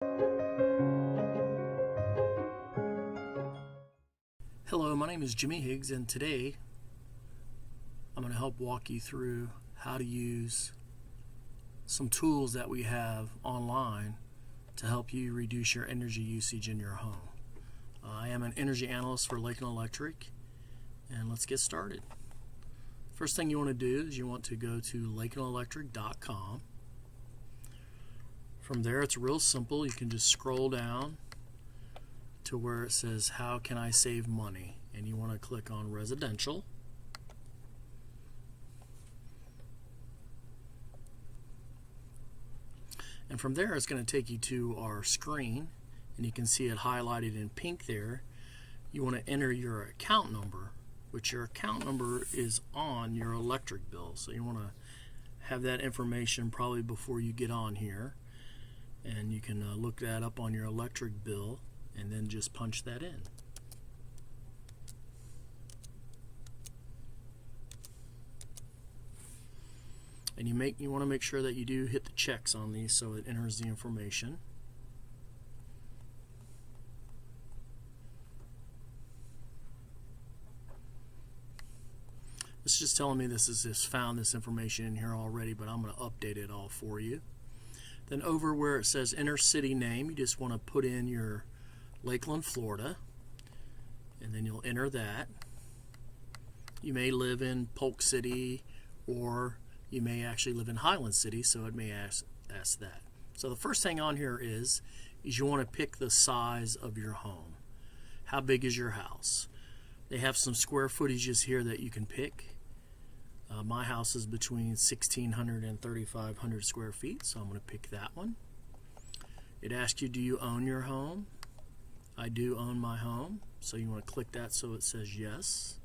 Hello, my name is Jimmy Higgs, and today I'm going to help walk you through how to use some tools that we have online to help you reduce your energy usage in your home. I am an energy analyst for Lakeland Electric, and let's get started. First thing you want to do is you want to go to lakelandelectric.com. From there, it's real simple. You can just scroll down to where it says, how can I save money? And you want to click on residential. And from there, it's going to take you to our screen, and you can see it highlighted in pink there. You want to enter your account number, which your account number is on your electric bill. So you want to have that information probably before you get on here. And you can look that up on your electric bill and then just punch that in. And you want to make sure that you do hit the checks on these so it enters the information. It's just telling me this found this information in here already, but I'm going to update it all for you. Then over where it says enter city name, you just want to put in your Lakeland, Florida, and then you'll enter that. You may live in Polk City, or you may actually live in Highland City, so it may ask that. So the first thing on here is you want to pick the size of your home. How big is your house? They have some square footages here that you can pick. My house is between 1,600 and 3,500 square feet, so I'm going to pick that one. It asks you, do you own your home? I do own my home, so you want to click that so it says yes.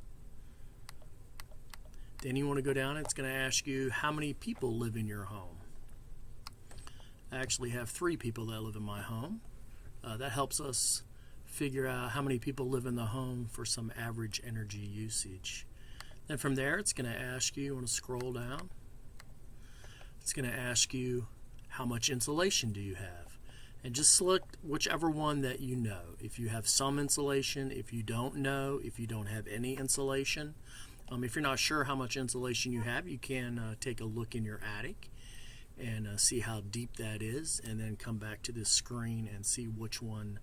Then you want to go down, it's going to ask you how many people live in your home. I actually have 3 people that live in my home. That helps us figure out how many people live in the home for some average energy usage. Then from there, it's going to ask you want to scroll down. It's going to ask you how much insulation do you have. And just select whichever one that you know. If you have some insulation, if you don't know, if you don't have any insulation. If you're not sure how much insulation you have, you can take a look in your attic and see how deep that is, and then come back to this screen and see which one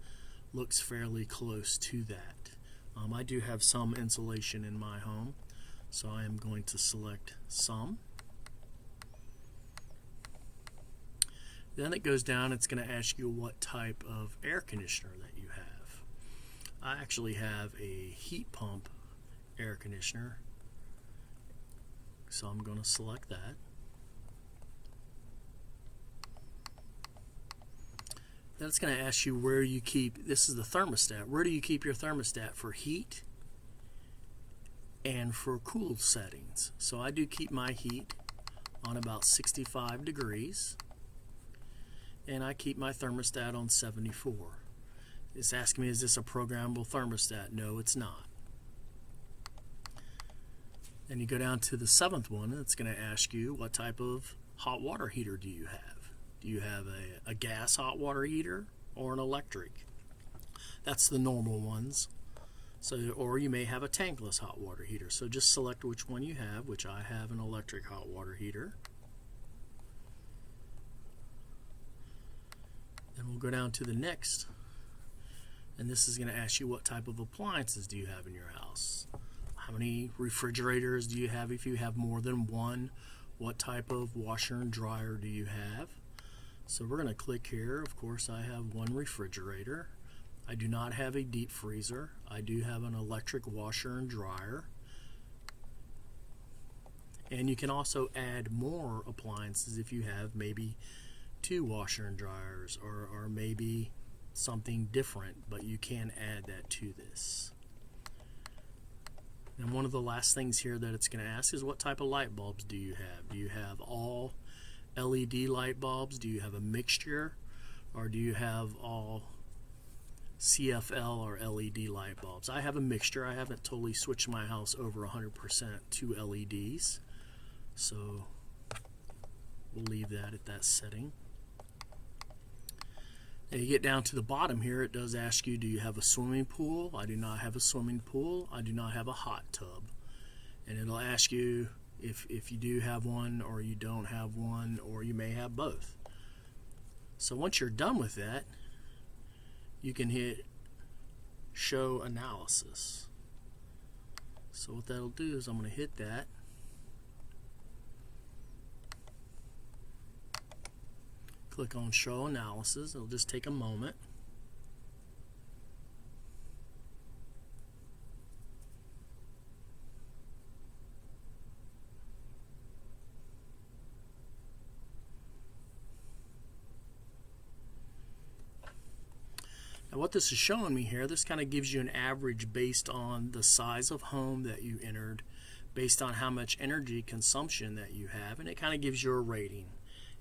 looks fairly close to that. I do have some insulation in my home, so I am going to select some. Then it goes down, it's going to ask you what type of air conditioner that you have. I actually have a heat pump air conditioner, so I'm going to select that. Then it's going to ask you where you keep, this is the thermostat, where do you keep your thermostat for heat and for cool settings. So I do keep my heat on about 65 degrees, and I keep my thermostat on 74. It's asking me, is this a programmable thermostat? No, it's not. Then you go down to the 7th one, and it's going to ask you what type of hot water heater do you have. Do you have a gas hot water heater or an electric? That's the normal ones. So, or you may have a tankless hot water heater. So just select which one you have, which I have an electric hot water heater. Then we'll go down to the next, and this is going to ask you what type of appliances do you have in your house. How many refrigerators do you have if you have more than one? What type of washer and dryer do you have? So we're going to click here. Of course, I have one refrigerator. I do not have a deep freezer. I do have an electric washer and dryer. And you can also add more appliances if you have maybe 2 washer and dryers, or maybe something different, but you can add that to this. And one of the last things here that it's going to ask is what type of light bulbs do you have? Do you have all LED light bulbs? Do you have a mixture? Or do you have all CFL or LED light bulbs? I have a mixture. I haven't totally switched my house over 100% to LEDs. So we'll leave that at that setting. And you get down to the bottom here, it does ask you, do you have a swimming pool? I do not have a swimming pool. I do not have a hot tub. And it'll ask you if you do have one or you don't have one, or you may have both. So once you're done with that, you can hit Show Analysis. So what that'll do is I'm going to hit that. Click on Show Analysis. It'll just take a moment. Now what this is showing me here, this kind of gives you an average based on the size of home that you entered, based on how much energy consumption that you have, and it kind of gives you a rating.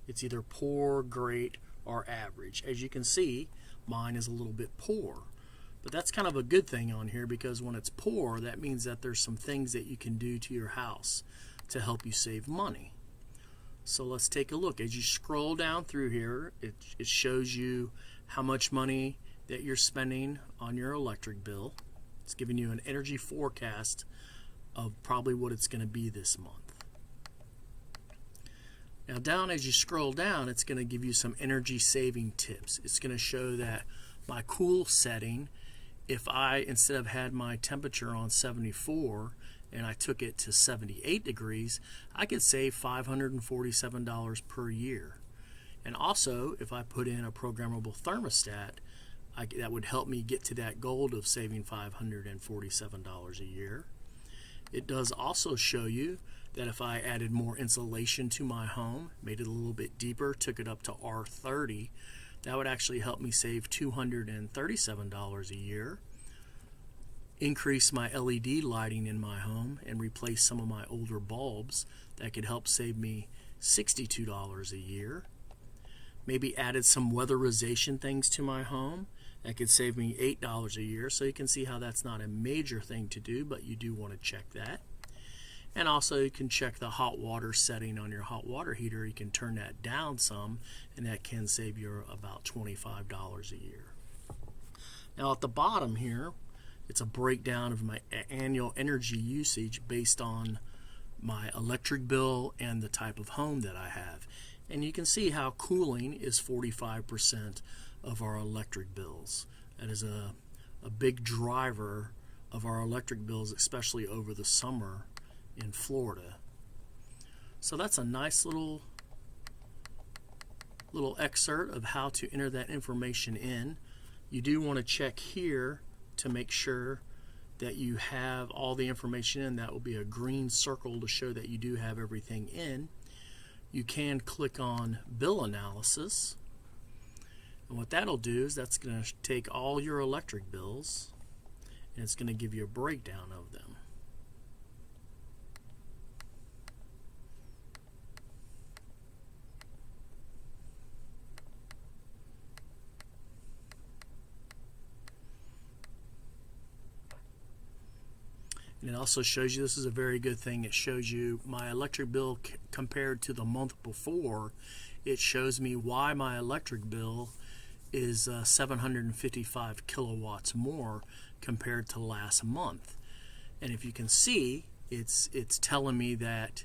It's either poor, great, or average. As you can see, mine is a little bit poor. But that's kind of a good thing on here, because when it's poor, that means that there's some things that you can do to your house to help you save money. So let's take a look. As you scroll down through here, it shows you how much money that you're spending on your electric bill. It's giving you an energy forecast of probably what it's going to be this month. Now down as you scroll down, it's going to give you some energy saving tips. It's going to show that my cool setting, if I, instead of had my temperature on 74 and I took it to 78 degrees, I could save $547 per year. And also, if I put in a programmable thermostat, that would help me get to that goal of saving $547 a year. It does also show you that if I added more insulation to my home, made it a little bit deeper, took it up to R30, that would actually help me save $237 a year. Increase my LED lighting in my home and replace some of my older bulbs, that could help save me $62 a year. Maybe added some weatherization things to my home, that could save me $8 a year. So you can see how that's not a major thing to do, but you do want to check that. And also you can check the hot water setting on your hot water heater. You can turn that down some, and that can save you about $25 a year. Now at the bottom here, it's a breakdown of my annual energy usage based on my electric bill and the type of home that I have. And you can see how cooling is 45% of our electric bills. That is a big driver of our electric bills, especially over the summer in Florida. So that's a nice little excerpt of how to enter that information in. You do want to check here to make sure that you have all the information in. That will be a green circle to show that you do have everything in. You can click on Bill Analysis, and what that'll do is that's going to take all your electric bills and it's going to give you a breakdown of them. And it also shows you, this is a very good thing, it shows you my electric bill compared to the month before. It shows me why my electric bill is 755 kilowatts more compared to last month. And if you can see, it's telling me that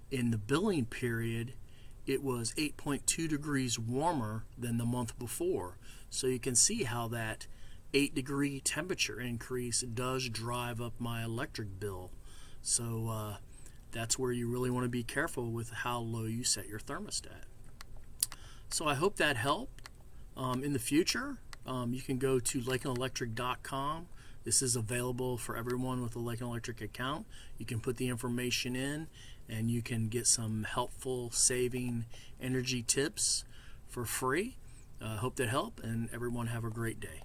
in the billing period it was 8.2 degrees warmer than the month before. So you can see how that 8-degree temperature increase does drive up my electric bill. So that's where you really want to be careful with how low you set your thermostat. So I hope that helped. In the future, you can go to lakelandelectric.com. This is available for everyone with a Lakeland Electric account. You can put the information in and you can get some helpful saving energy tips for free. Hope that helped, and everyone have a great day.